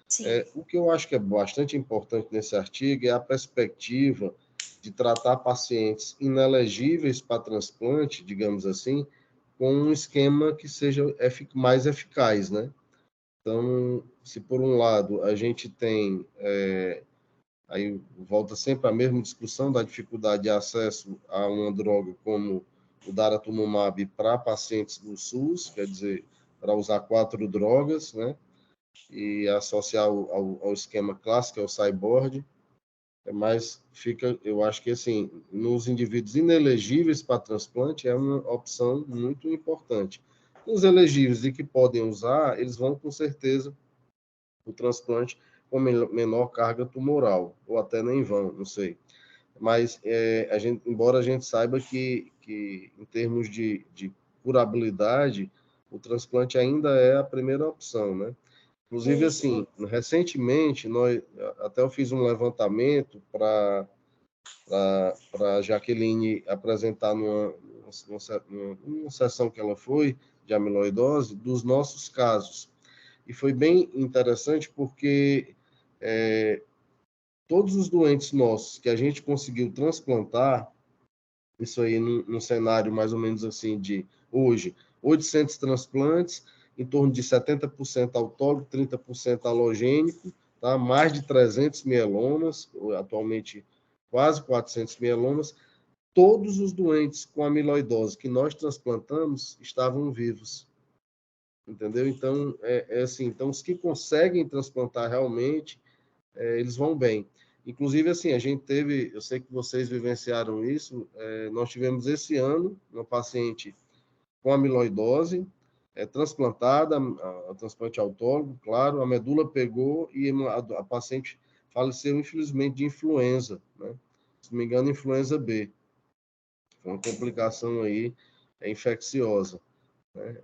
Sim, O que eu acho que é bastante importante nesse artigo é a perspectiva de tratar pacientes inelegíveis para transplante, digamos assim, com um esquema que seja mais eficaz, né? Então, se por um lado a gente tem, aí volta sempre a mesma discussão da dificuldade de acesso a uma droga como o daratumumab para pacientes do SUS, quer dizer, para usar 4 drogas, né? E associar ao esquema clássico, que é o cyborg, mas fica, eu acho que assim, nos indivíduos inelegíveis para transplante é uma opção muito importante. Os elegíveis e que podem usar, eles vão com certeza o transplante com menor carga tumoral, ou até nem vão, não sei. Mas embora a gente saiba que em termos de curabilidade, o transplante ainda é a primeira opção, né? Inclusive, isso. assim, recentemente, até eu fiz um levantamento para a Jaqueline apresentar numa sessão que ela foi, de amiloidose, dos nossos casos. E foi bem interessante porque todos os doentes nossos que a gente conseguiu transplantar, isso aí num cenário mais ou menos assim de hoje, 800 transplantes, em torno de 70% autólogo, 30% halogênico, tá? Mais de 300 mielomas, atualmente quase 400 mielomas. Todos os doentes com amiloidose que nós transplantamos estavam vivos, entendeu? Então, assim, então os que conseguem transplantar realmente, eles vão bem. Inclusive, assim, a gente teve, eu sei que vocês vivenciaram isso, nós tivemos esse ano uma paciente com amiloidose, transplantada, a transplante autólogo, claro, a medula pegou e a paciente faleceu, infelizmente, de influenza, né? Se não me engano, influenza B. Foi uma complicação aí infecciosa, né?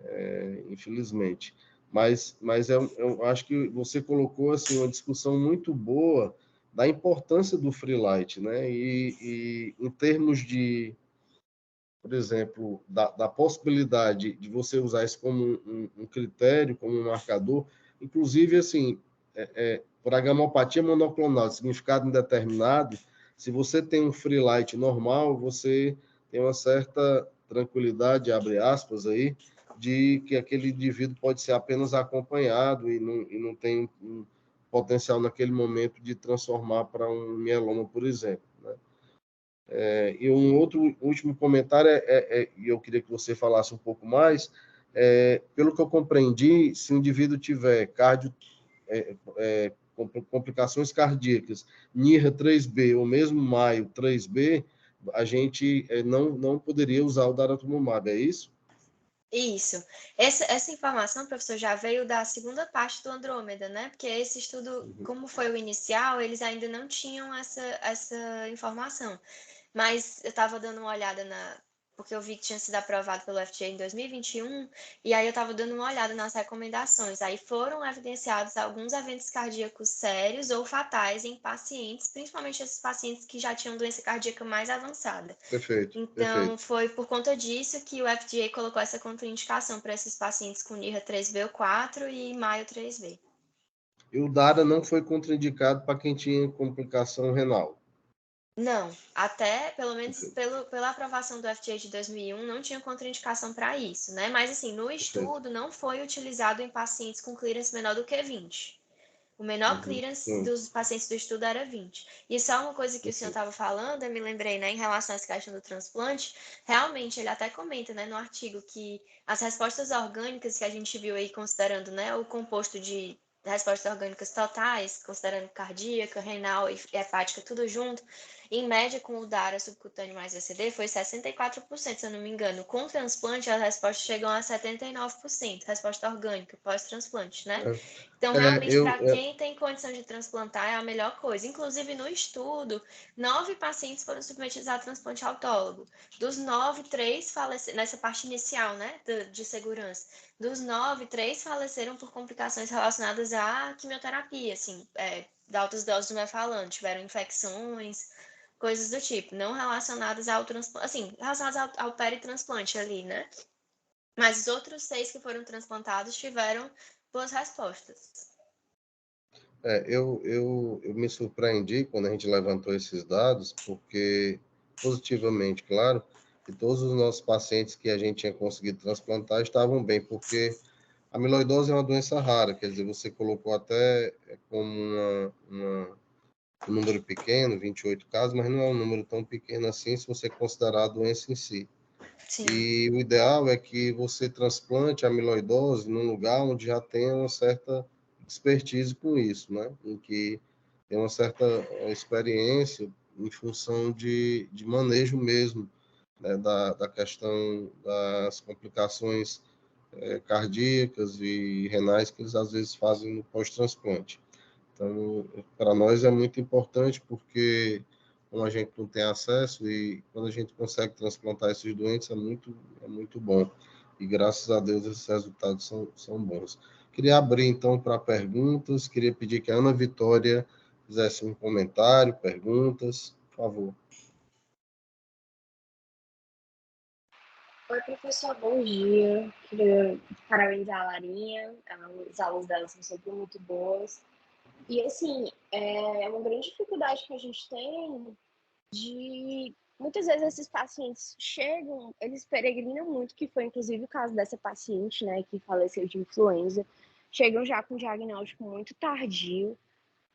Infelizmente. Mas eu acho que você colocou assim, uma discussão muito boa da importância do free light, né? E em termos de, por exemplo, da possibilidade de você usar isso como um critério, como um marcador, inclusive, assim, por gamopatia monoclonal de significado indeterminado, se você tem um free light normal, você tem uma certa tranquilidade, abre aspas aí, de que aquele indivíduo pode ser apenas acompanhado e não tem um potencial naquele momento de transformar para um mieloma, por exemplo, né? E um outro último comentário, e eu queria que você falasse um pouco mais, pelo que eu compreendi, se o indivíduo tiver complicações cardíacas, NIRA 3B ou mesmo Maio 3B, a gente não poderia usar o daratumumab, é isso? Isso. Essa informação, professor, já veio da segunda parte do Andrômeda, né? Porque esse estudo, como foi o inicial, eles ainda não tinham essa informação. Mas eu estava dando uma olhada porque eu vi que tinha sido aprovado pelo FDA em 2021, e aí eu estava dando uma olhada nas recomendações. Aí foram evidenciados alguns eventos cardíacos sérios ou fatais em pacientes, principalmente esses pacientes que já tinham doença cardíaca mais avançada. Perfeito, Então, perfeito. foi por conta disso que o FDA colocou essa contraindicação para esses pacientes com NIRA 3B ou 4 e Maio 3B. E o DARA não foi contraindicado para quem tinha complicação renal? Não, até pelo menos Perfeito, pela aprovação do FDA de 2001, não tinha contraindicação para isso, né? Mas assim, no perfeito. estudo não foi utilizado em pacientes com clearance menor do que 20. O menor clearance Sim, dos pacientes do estudo era 20. E só uma coisa que o senhor perfeito. estava falando, eu me lembrei, né, em relação a essa questão do transplante, realmente ele até comenta, né, no artigo que as respostas orgânicas que a gente viu aí, considerando, né, o composto de respostas orgânicas totais, considerando cardíaca, renal e hepática, tudo junto, em média com o DARA subcutâneo mais VCD foi 64%, se eu não me engano. Com transplante, as respostas chegam a 79%, resposta orgânica, pós-transplante, né? Então, realmente, Eu, para quem tem condição de transplantar, é a melhor coisa. Inclusive, no estudo, 9 pacientes foram submetidos a transplante autólogo. Dos 9, 3 faleceram, nessa parte inicial, né, de segurança. Dos 9, 3 faleceram por complicações relacionadas à quimioterapia, assim, de altas doses de mefalano, tiveram infecções, coisas do tipo, não relacionadas ao transplante, assim, relacionadas ao peritransplante ali, né? Mas os outros 6 que foram transplantados tiveram boas respostas. eu me surpreendi quando a gente levantou esses dados, porque, positivamente, claro, que todos os nossos pacientes que a gente tinha conseguido transplantar estavam bem, porque a amiloidose é uma doença rara, quer dizer, você colocou até como um número pequeno, 28 casos, mas não é um número tão pequeno assim se você considerar a doença em si. Sim. E o ideal é que você transplante a amiloidose num lugar onde já tenha uma certa expertise com isso, né? Em que tem uma certa experiência em função de manejo mesmo, né? Da questão das complicações cardíacas e renais que eles às vezes fazem no pós-transplante. Então, para nós é muito importante porque como a gente não tem acesso e quando a gente consegue transplantar esses doentes é muito bom. E graças a Deus esses resultados são bons. Queria abrir então para perguntas, queria pedir que a Ana Vitória fizesse um comentário, perguntas, por favor. Oi, professor, bom dia. Queria parabenizar a Larinha, as aulas dela são sempre muito boas. E, assim, é uma grande dificuldade que a gente tem de... Muitas vezes esses pacientes chegam, eles peregrinam muito, que foi inclusive o caso dessa paciente, né, que faleceu de influenza. Chegam já com um diagnóstico muito tardio,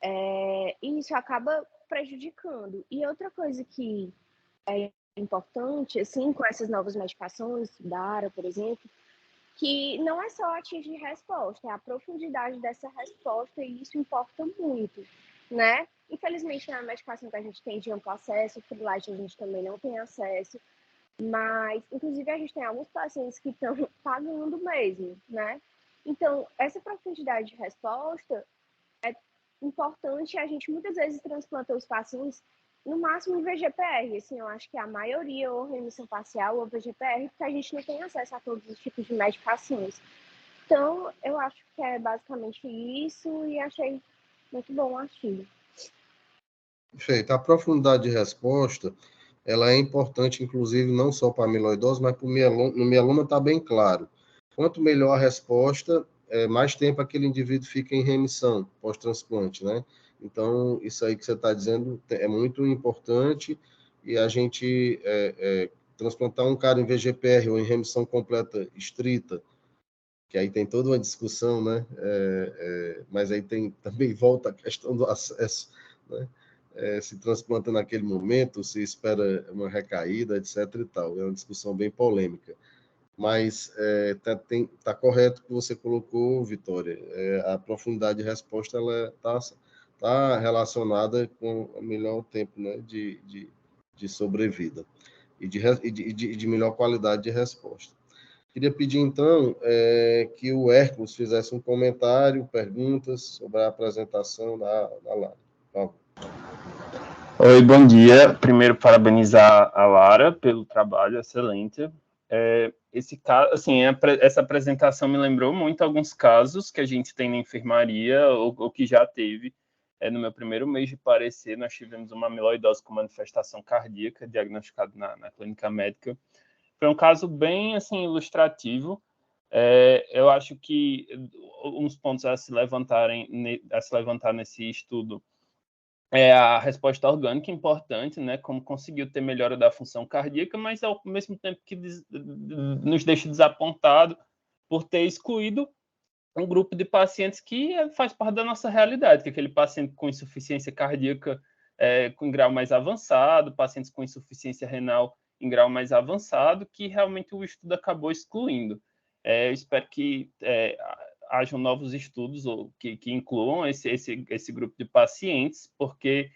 e isso acaba prejudicando. E outra coisa que é importante, assim, com essas novas medicações, DARA, por exemplo, que não é só atingir resposta, é a profundidade dessa resposta e isso importa muito, né? Infelizmente, na medicação que a gente tem de amplo acesso, o Freelite a gente também não tem acesso, mas, inclusive, a gente tem alguns pacientes que estão pagando mesmo, né? Então, essa profundidade de resposta é importante. A gente muitas vezes transplanta os pacientes no máximo em VGPR, assim, eu acho que a maioria ou remissão parcial ou VGPR, porque a gente não tem acesso a todos os tipos de medicações. Então, eu acho que é basicamente isso e achei muito bom o artigo. Perfeito. A profundidade de resposta, ela é importante, inclusive, não só para a amiloidose, mas para o mieloma. No mieloma está bem claro. Quanto melhor a resposta, mais tempo aquele indivíduo fica em remissão pós-transplante, né? Então, isso aí que você está dizendo é muito importante e a gente transplantar um cara em VGPR ou em remissão completa estrita, que aí tem toda uma discussão, né? Mas aí tem também volta a questão do acesso, né? se transplanta naquele momento, se espera uma recaída, etc. e tal. É uma discussão bem polêmica. Mas tá correto o que você colocou, Vitória. A profundidade de resposta ela tá relacionada com o melhor tempo, né, de sobrevida e de melhor qualidade de resposta. Queria pedir, então, que o Hércules fizesse um comentário, perguntas sobre a apresentação da Lara. Por favor. Oi, bom dia. Primeiro, parabenizar a Lara pelo trabalho excelente. Essa apresentação me lembrou muito alguns casos que a gente tem na enfermaria ou que já teve. No meu primeiro mês de parecer, nós tivemos uma amiloidose com manifestação cardíaca diagnosticada na clínica médica. Foi um caso bem assim ilustrativo. Eu acho que uns pontos a se levantar nesse estudo a resposta orgânica importante, né? Como conseguiu ter melhora da função cardíaca, mas ao mesmo tempo que nos deixa desapontado por ter excluído um grupo de pacientes que faz parte da nossa realidade, que é aquele paciente com insuficiência cardíaca com grau mais avançado, pacientes com insuficiência renal em grau mais avançado, que realmente o estudo acabou excluindo. Eu espero que hajam novos estudos que incluam esse grupo de pacientes, porque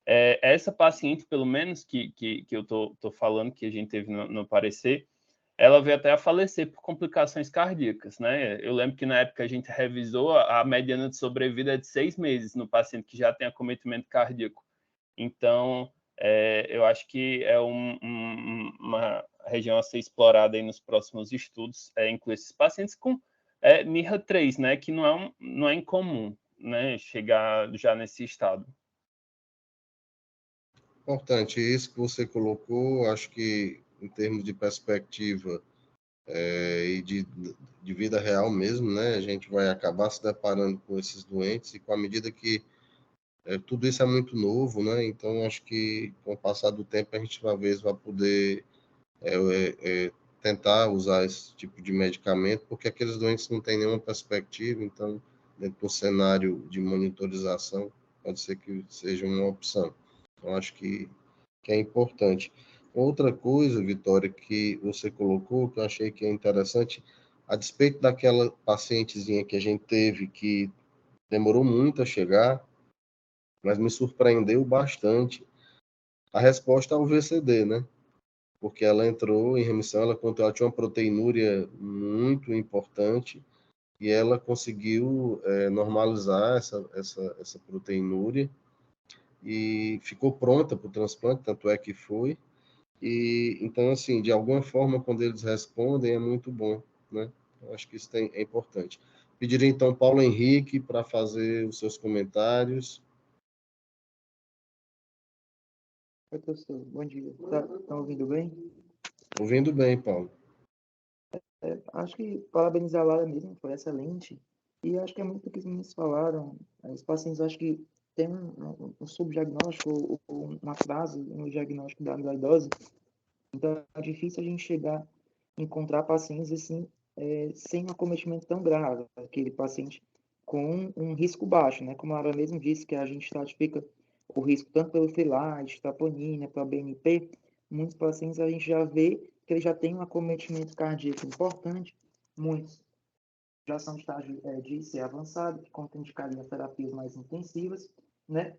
essa paciente, pelo menos, que eu estou falando, que a gente teve no parecer, ela veio até a falecer por complicações cardíacas, né? Eu lembro que na época a gente revisou, a mediana de sobrevida é de 6 meses no paciente que já tem acometimento cardíaco. Então, eu acho que é uma região a ser explorada aí nos próximos estudos, incluir esses pacientes com NIRA3, né? Que não é incomum, né? Chegar já nesse estado. Importante isso que você colocou, acho que em termos de perspectiva e de vida real mesmo, né, a gente vai acabar se deparando com esses doentes e com a medida que tudo isso é muito novo, né, então acho que com o passar do tempo a gente talvez vai poder tentar usar esse tipo de medicamento, porque aqueles doentes não têm nenhuma perspectiva, então dentro do cenário de monitorização pode ser que seja uma opção. Então acho que é importante. Outra coisa, Vitória, que você colocou, que eu achei que é interessante, a despeito daquela pacientezinha que a gente teve que demorou muito a chegar, mas me surpreendeu bastante a resposta ao VCD, né? Porque ela entrou em remissão, ela tinha uma proteinúria muito importante e ela conseguiu normalizar essa proteinúria e ficou pronta para o transplante, tanto é que foi. E então, assim, de alguma forma, quando eles respondem, é muito bom, né? Eu acho que isso é importante. Pediria então Paulo Henrique para fazer os seus comentários. Oi, professor, bom dia. Tá ouvindo bem? Ouvindo bem, Paulo. Acho que parabenizar a Lara mesmo, foi excelente. E acho que é muito o que os meninos falaram. Os pacientes, acho que tem um subdiagnóstico ou uma frase no diagnóstico da amiloidose. Então, é difícil a gente encontrar pacientes assim, sem um acometimento tão grave. Aquele paciente com um risco baixo, né? Como a Lara mesmo disse, que a gente estratifica o risco tanto pelo FILAD, troponina, para BNP. Muitos pacientes a gente já vê que ele já tem um acometimento cardíaco importante, muitos já são de estágio de ser avançado, que contraindicariam terapias mais intensivas, né?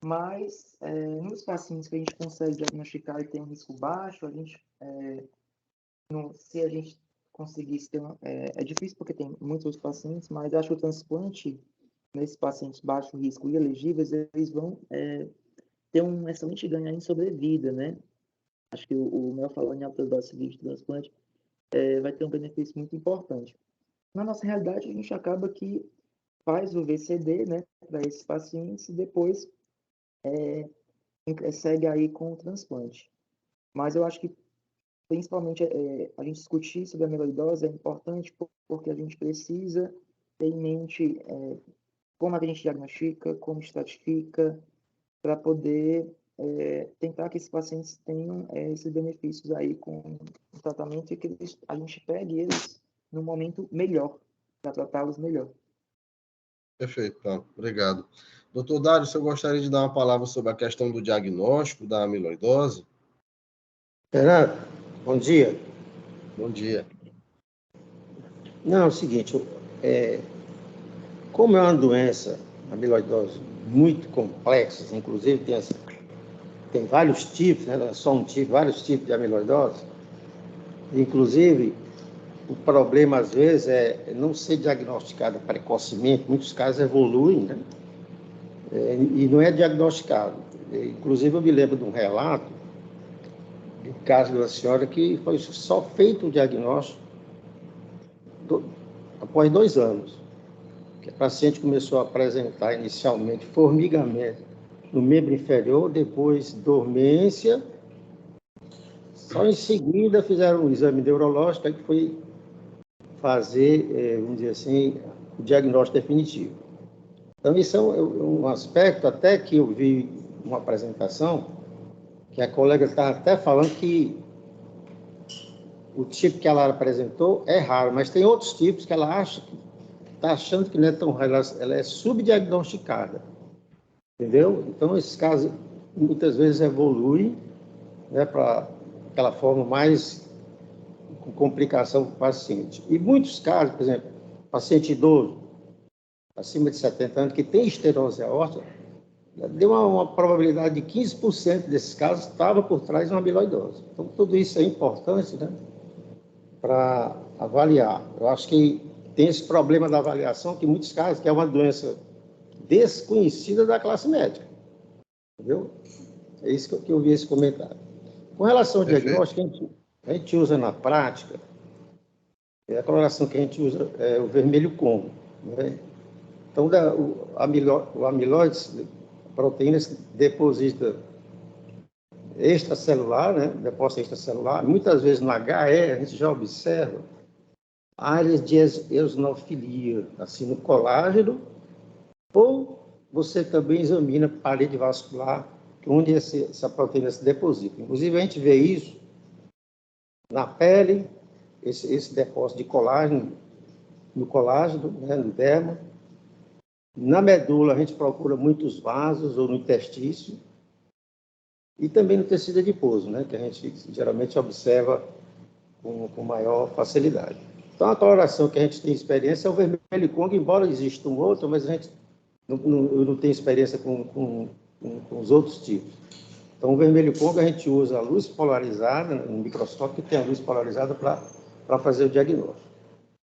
Mas, nos pacientes que a gente consegue diagnosticar e tem um risco baixo, se a gente conseguisse ter é difícil porque tem muitos pacientes, mas acho que o transplante nesses pacientes baixo risco e elegíveis, eles vão ter um excelente ganho em sobrevida, né? Acho que o Mel falou em alta dose de transplante vai ter um benefício muito importante. Na nossa realidade, a gente acaba que faz o VCD, né, para esses pacientes e depois segue aí com o transplante. Mas eu acho que, principalmente, a gente discutir sobre a amiloidose é importante porque a gente precisa ter em mente como a gente diagnostica, como estratifica, para poder tentar que esses pacientes tenham esses benefícios aí com o tratamento e que a gente pegue eles no momento melhor, para tratá-los melhor. Perfeito, Paulo. Obrigado. Doutor Dário, se eu gostaria de dar uma palavra sobre a questão do diagnóstico da amiloidose. Fernando, bom dia. Bom dia. Não, é o seguinte, como é uma doença, a amiloidose, muito complexa, inclusive tem vários tipos, né? Não é só um tipo, vários tipos de amiloidose. Inclusive, o problema, às vezes, é não ser diagnosticado precocemente. Muitos casos evoluem, né? E não é diagnosticado. Inclusive, eu me lembro de um relato, de um caso de uma senhora que foi só feito o diagnóstico após 2 anos. Que a paciente começou a apresentar inicialmente formigamento no membro inferior, depois dormência. Só em seguida fizeram um exame neurológico, aí que foi fazer, vamos dizer assim, o diagnóstico definitivo. Então, isso é um aspecto até que eu vi uma apresentação, que a colega estava até falando que o tipo que ela apresentou é raro, mas tem outros tipos que ela está achando que não é tão raro, ela é subdiagnosticada, entendeu? Então, esses casos muitas vezes evoluem, né, para aquela forma mais com complicação para o paciente. E muitos casos, por exemplo, paciente idoso, acima de 70 anos, que tem estenose aórtica, deu uma probabilidade de 15% desses casos estava por trás de uma amiloidose. Então, tudo isso é importante, né, para avaliar. Eu acho que tem esse problema da avaliação, que em muitos casos que é uma doença desconhecida da classe médica, entendeu? É isso que eu vi esse comentário. Com relação ao diagnóstico, a gente usa na prática, a coloração que a gente usa é o vermelho combo, né? Então, o amiloide, a proteína se deposita extracelular, né? Deposta extracelular, muitas vezes no HE, a gente já observa áreas de eosinofilia, assim, no colágeno, ou você também examina a parede vascular, onde essa proteína se deposita. Inclusive, a gente vê isso na pele, esse depósito de colágeno, no colágeno, né, no derma. Na medula, a gente procura muitos vasos ou no interstício. E também no tecido adiposo, né, que a gente geralmente observa com maior facilidade. Então, a coloração que a gente tem experiência é o vermelho Congo, embora exista um outro, mas a gente eu não tenho experiência com os outros tipos. Então, o vermelho Congo a gente usa a luz polarizada, no microscópio que tem a luz polarizada para fazer o diagnóstico.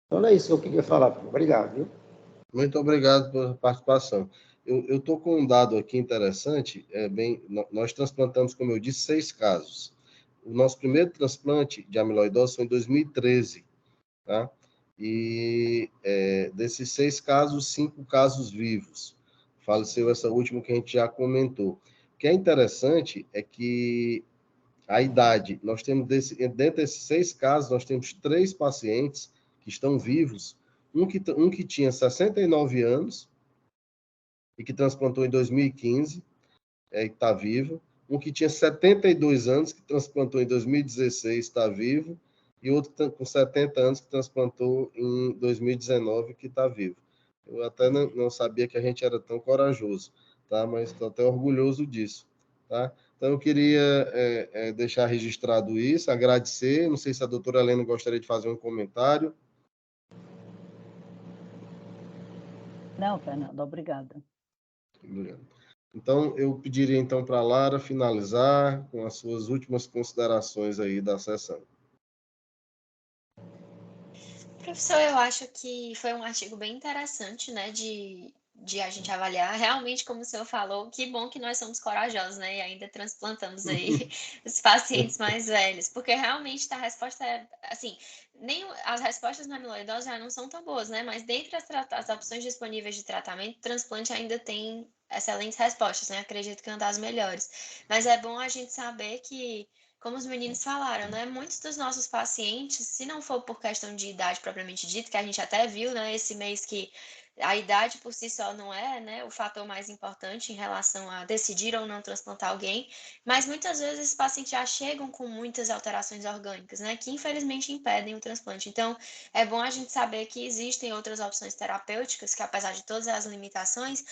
Então, é isso que eu queria falar. Obrigado, viu? Muito obrigado pela participação. Eu estou com um dado aqui interessante. Nós transplantamos, como eu disse, 6 casos. O nosso primeiro transplante de amiloidose foi em 2013, tá? E desses 6 casos, 5 casos vivos. Faleceu essa última que a gente já comentou. O que é interessante é que a idade, nós temos, dentro desses 6 casos, nós temos 3 pacientes que estão vivos, um que tinha 69 anos e que transplantou em 2015, e está vivo, um que tinha 72 anos, que transplantou em 2016, está vivo, e outro com 70 anos, que transplantou em 2019, que está vivo. Eu até não sabia que a gente era tão corajoso, tá? Mas estou até orgulhoso disso, tá? Então, eu queria deixar registrado isso, agradecer. Não sei se a doutora Helena gostaria de fazer um comentário. Não, Fernando, obrigada. Obrigado. Então, eu pediria então para a Lara finalizar com as suas últimas considerações aí da sessão. Professor, eu acho que foi um artigo bem interessante, né, de a gente avaliar. Realmente, como o senhor falou, que bom que nós somos corajosos, né, e ainda transplantamos aí os pacientes mais velhos, porque realmente a resposta é, assim, nem as respostas na amiloidose já não são tão boas, né, mas dentre as opções disponíveis de tratamento, transplante ainda tem excelentes respostas, né, acredito que é uma das melhores. Mas é bom a gente saber que, como os meninos falaram, né? Muitos dos nossos pacientes, se não for por questão de idade propriamente dita, que a gente até viu, né? Esse mês que A idade por si só não é, né, o fator mais importante em relação a decidir ou não transplantar alguém, mas muitas vezes esses pacientes já chegam com muitas alterações orgânicas, né, que infelizmente impedem o transplante. Então, é bom a gente saber que existem outras opções terapêuticas que, apesar de todas as limitações,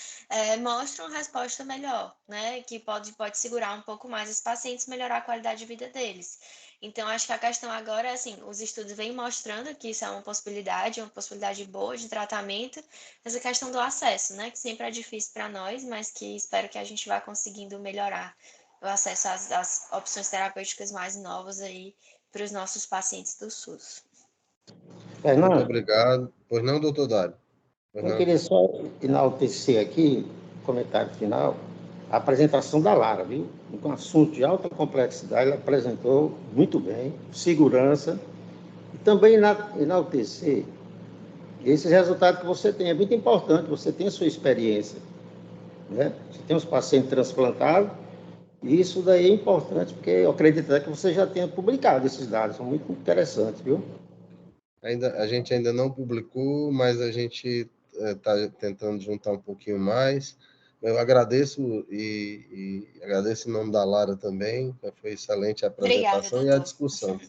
mostram resposta melhor, né, que pode segurar um pouco mais os pacientes, melhorar a qualidade de vida deles. Então, acho que a questão agora é assim, os estudos vêm mostrando que isso é uma possibilidade boa de tratamento, essa questão do acesso, né, que sempre é difícil para nós, mas que espero que a gente vá conseguindo melhorar o acesso às opções terapêuticas mais novas aí para os nossos pacientes do SUS. Muito Fernando, obrigado. Pois não, doutor Dário? Pois eu não. queria só enaltecer aqui, comentário final, a apresentação da Lara, viu? Um assunto de alta complexidade, ela apresentou muito bem, segurança, e também enaltecer esse resultado que você tem. É muito importante, você tem a sua experiência, né? Você tem os pacientes transplantados, e isso daí é importante, porque eu acredito que você já tenha publicado esses dados, são muito interessantes, viu? A gente ainda não publicou, mas a gente está tentando juntar um pouquinho mais. Eu agradeço e agradeço em nome da Lara também, foi excelente a Obrigada, apresentação e a doutor. discussão.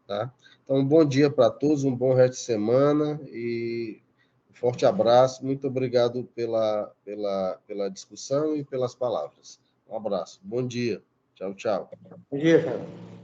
Tá? Então, um bom dia para todos, um bom resto de semana e um forte abraço. Muito obrigado pela discussão e pelas palavras. Um abraço. Bom dia. Tchau, tchau. Bom dia, Fernando.